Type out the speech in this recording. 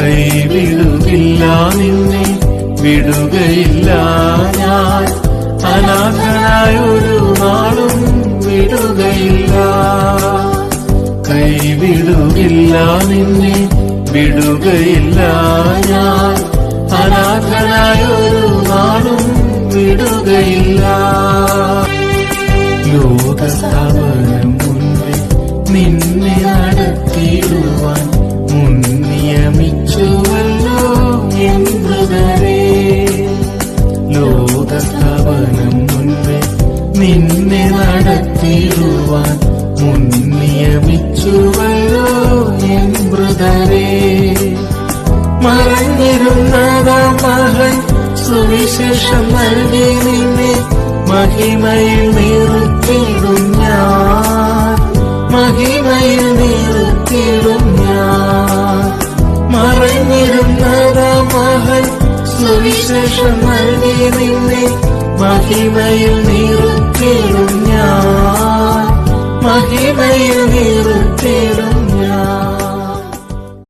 കൈവിടുകില്ല, നിന്നെ വിടുകയില്ല ഞാൻ. അനാഥനായൊരു നാളും വിടുകയില്ല. കൈവിടുകില്ല, നിന്നെ വിടുകയില്ല ഞാൻ. അനാഥനായൊരു നാളും വിടുകയില്ല. ലോകസ്ഥാപനം മുൻപേ നിന്നെ നടത്തിയിടുവാൻ മുൻനിയമിച്ചുവല്ലോ എൻ മൃതരേ. ലോകസ്ഥാപനം മുൻപേ നിന്നെ നടത്തിയിടുവാൻ മുൻനിയമിച്ചുവല്ലോ എൻ മൃതരേ. മറഞ്ഞിരുന്നതാം മഹൻ സുവിശേഷം നൽകി നിന്നെ മഹിമയിൽ നിർത്തിയിടും ഞാൻ. മഹിമയിൽ നിർത്തിയിടും ഞാൻ. മറഞ്ഞിരുന്നതാം മഹൻ സുവിശേഷം നൽകി നിന്നെ മഹിമയിൽ നിർത്തിയിടും ഞാൻ. മഹിമയിൽ നിർത്തിയിടും